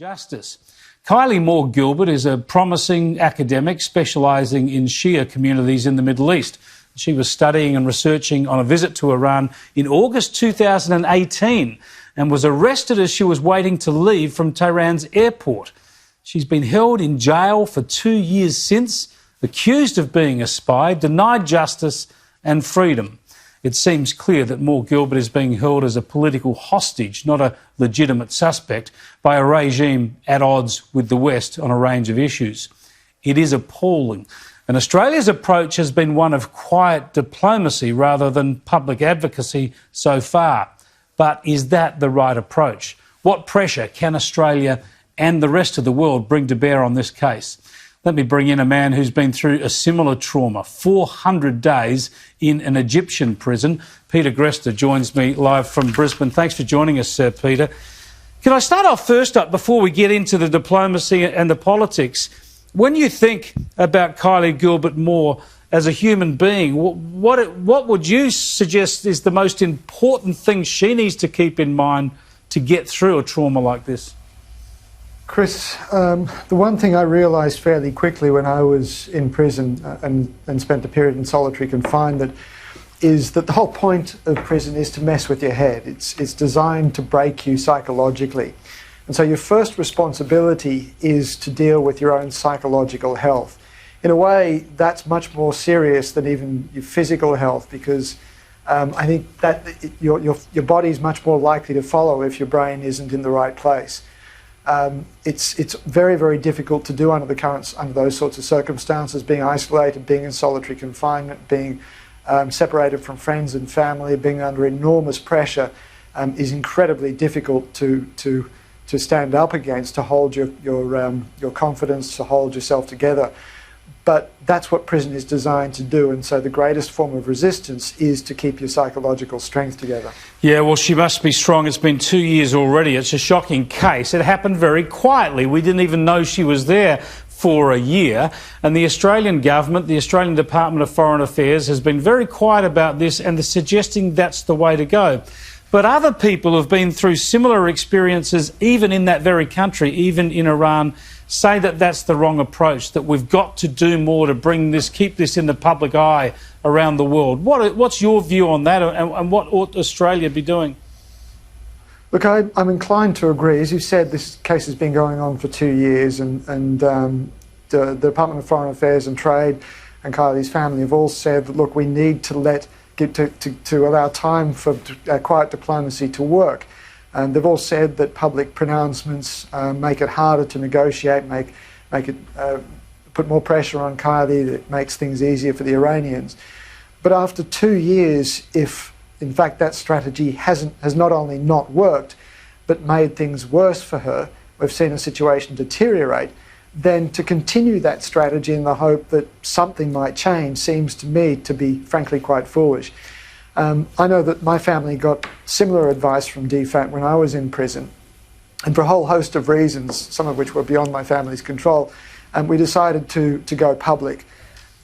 Justice. Kylie Moore-Gilbert is a promising academic specialising in Shia communities in the Middle East. She was studying and researching on a visit to Iran in August 2018 and was arrested as she was waiting to leave from Tehran's airport. She's been held in jail for 2 years since, accused of being a spy, denied justice and freedom. It seems clear that Moore-Gilbert is being held as a political hostage, not a legitimate suspect, by a regime at odds with the West on a range of issues. It is appalling. And Australia's approach has been one of quiet diplomacy rather than public advocacy so far. But is that the right approach? What pressure can Australia and the rest of the world bring to bear on this case? Let me bring in a man who's been through a similar trauma, 400 days in an Egyptian prison. Peter Grester joins me live from Brisbane. Thanks for joining us, Peter. Can I start off first up, before we get into the diplomacy and the politics? When you think about Kylie Gilbert Moore as a human being, what would you suggest is the most important thing she needs to keep in mind to get through a trauma like this? Chris, the one thing I realised fairly quickly when I was in prison and spent a period in solitary confinement is that the whole point of prison is to mess with your head. It's designed to break you psychologically. And so your first responsibility is to deal with your own psychological health. In a way, that's much more serious than even your physical health, because I think that your body is much more likely to follow if your brain isn't in the right place. It's very, very difficult to do under those sorts of circumstances, being isolated, being in solitary confinement, being separated from friends and family, being under enormous pressure is incredibly difficult to stand up against, to hold your confidence, to hold yourself together. But that's what prison is designed to do, and so the greatest form of resistance is to keep your psychological strength together. Yeah, well, she must be strong. It's been 2 years already. It's a shocking case. It happened very quietly. We didn't even know she was there for a year, and the Australian government, the Australian Department of Foreign Affairs, has been very quiet about this and suggesting that's the way to go. But other people who've been through similar experiences, even in that very country, even in Iran, say that that's the wrong approach, that we've got to do more to keep this in the public eye around the world. What's your view on that, and what ought Australia be doing? Look, I'm inclined to agree. As you said, this case has been going on for 2 years, and the Department of Foreign Affairs and Trade and Kylie's family have all said that, look, we need to allow time for quiet diplomacy to work. And they've all said that public pronouncements make it harder to negotiate, make it put more pressure on Kylie, that makes things easier for the Iranians. But after 2 years, if in fact that strategy has not only not worked, but made things worse for her, we've seen a situation deteriorate, then to continue that strategy in the hope that something might change seems to me to be frankly quite foolish. I know that my family got similar advice from DFAT when I was in prison, and for a whole host of reasons, some of which were beyond my family's control, we decided to go public.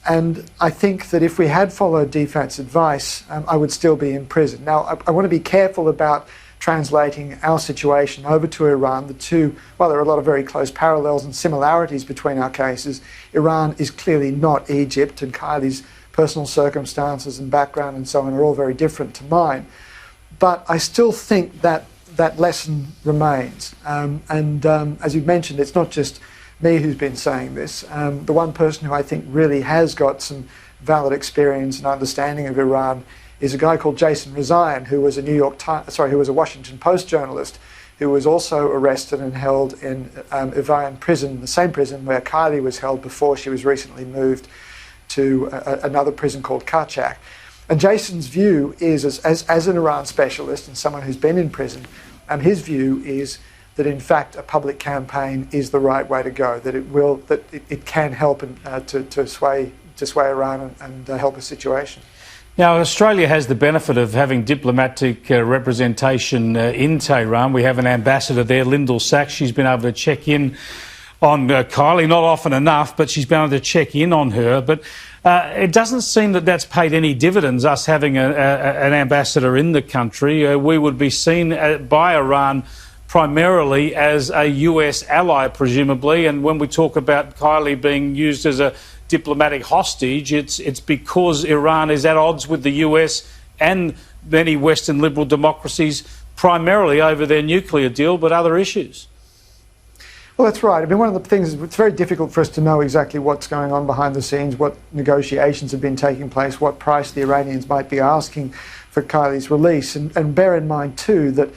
And I think that if we had followed DFAT's advice, I would still be in prison. Now, I want to be careful about translating our situation over to Iran. While there are a lot of very close parallels and similarities between our cases, Iran is clearly not Egypt, and Kylie's personal circumstances and background and so on are all very different to mine. But I still think that that lesson remains. As you mentioned, it's not just me who's been saying this. The one person who I think really has got some valid experience and understanding of Iran is a guy called Jason Rezaian, who was who was a Washington Post journalist, who was also arrested and held in Evin prison, the same prison where Kylie was held before she was recently moved to another prison called Qarchak. And Jason's view is, as an Iran specialist and someone who's been in prison, his view is that in fact a public campaign is the right way to go, that it can help to sway Iran and help the situation. Now, Australia has the benefit of having diplomatic representation in Tehran. We have an ambassador there, Lyndall Sachs. She's been able to check in on Kylie, not often enough, but she's been able to check in on her. But it doesn't seem that that's paid any dividends, us having an ambassador in the country. We would be seen by Iran primarily as a US ally, presumably. And when we talk about Kylie being used as a diplomatic hostage, it's because Iran is at odds with the US and many Western liberal democracies, primarily over their nuclear deal, but other issues. Well, that's right. I mean, one of the things is it's very difficult for us to know exactly what's going on behind the scenes, what negotiations have been taking place, what price the Iranians might be asking for Kylie's release. And bear in mind, too, that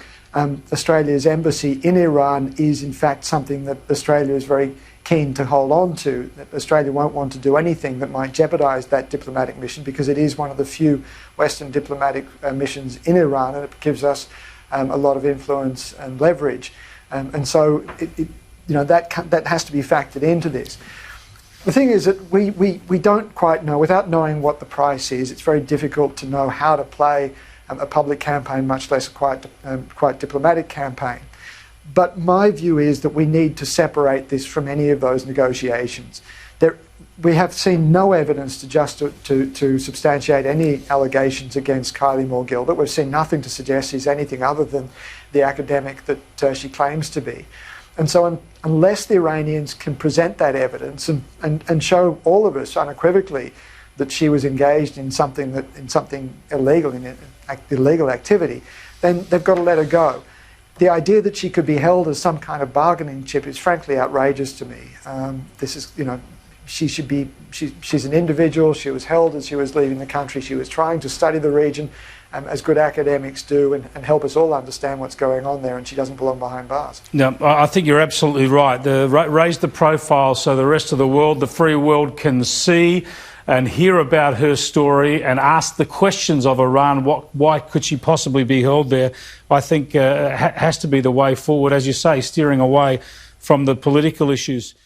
Australia's embassy in Iran is, in fact, something that Australia is very keen to hold on to, that Australia won't want to do anything that might jeopardise that diplomatic mission, because it is one of the few Western diplomatic missions in Iran, and it gives us a lot of influence and leverage. And so that has to be factored into this. The thing is that we don't quite know, without knowing what the price is, it's very difficult to know how to play a public campaign, much less quite diplomatic campaign. But my view is that we need to separate this from any of those negotiations. We have seen no evidence to substantiate any allegations against Kylie Moore-Gilbert. We've seen nothing to suggest she's anything other than the academic that she claims to be. And so unless the Iranians can present that evidence and show all of us unequivocally that she was engaged in something illegal, in illegal activity, then they've got to let her go. The idea that she could be held as some kind of bargaining chip is frankly outrageous to me. She's an individual. She was held as she was leaving the country. She was trying to study the region, as good academics do, and help us all understand what's going on there, and she doesn't belong behind bars. No, I think you're absolutely right. Raise the profile so the rest of the world, the free world, can see and hear about her story and ask the questions of Iran. Why could she possibly be held there? I think has to be the way forward, as you say, steering away from the political issues.